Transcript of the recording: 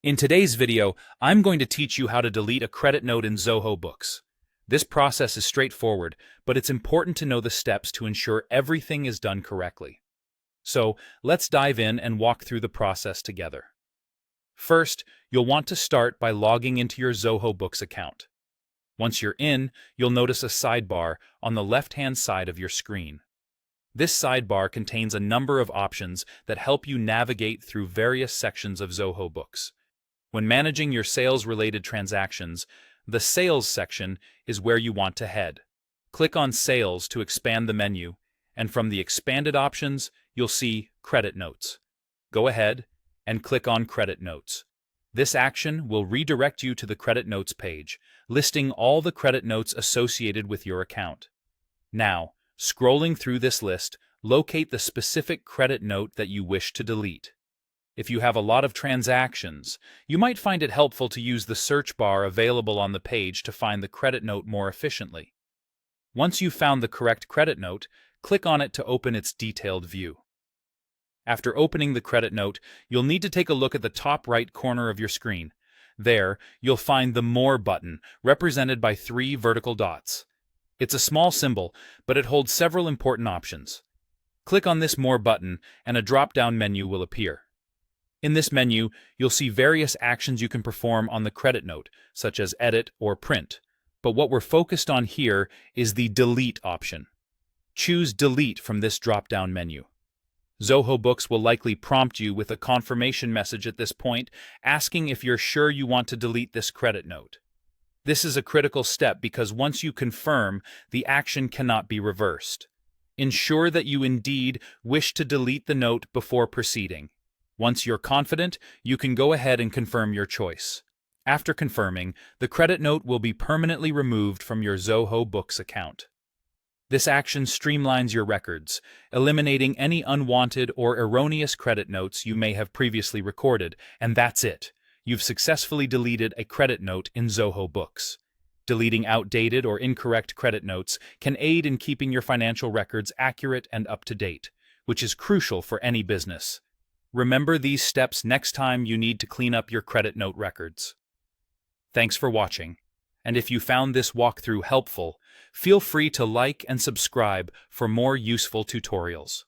In today's video, I'm going to teach you how to delete a credit note in Zoho Books. This process is straightforward, but it's important to know the steps to ensure everything is done correctly. So, let's dive in and walk through the process together. First, you'll want to start by logging into your Zoho Books account. Once you're in, you'll notice a sidebar on the left-hand side of your screen. This sidebar contains a number of options that help you navigate through various sections of Zoho Books. When managing your sales-related transactions, the Sales section is where you want to head. Click on Sales to expand the menu, and from the expanded options, you'll see Credit Notes. Go ahead and click on Credit Notes. This action will redirect you to the Credit Notes page, listing all the credit notes associated with your account. Now, scrolling through this list, locate the specific credit note that you wish to delete. If you have a lot of transactions, you might find it helpful to use the search bar available on the page to find the credit note more efficiently. Once you've found the correct credit note, click on it to open its detailed view. After opening the credit note, you'll need to take a look at the top right corner of your screen. There, you'll find the More button, represented by 3 vertical dots. It's a small symbol, but it holds several important options. Click on this More button, and a drop-down menu will appear. In this menu, you'll see various actions you can perform on the credit note, such as edit or print. But what we're focused on here is the Delete option. Choose Delete from this drop-down menu. Zoho Books will likely prompt you with a confirmation message at this point, asking if you're sure you want to delete this credit note. This is a critical step because once you confirm, the action cannot be reversed. Ensure that you indeed wish to delete the note before proceeding. Once you're confident, you can go ahead and confirm your choice. After confirming, the credit note will be permanently removed from your Zoho Books account. This action streamlines your records, eliminating any unwanted or erroneous credit notes you may have previously recorded, and that's it. You've successfully deleted a credit note in Zoho Books. Deleting outdated or incorrect credit notes can aid in keeping your financial records accurate and up to date, which is crucial for any business. Remember these steps next time you need to clean up your credit note records. Thanks for watching, and if you found this walkthrough helpful, feel free to like and subscribe for more useful tutorials.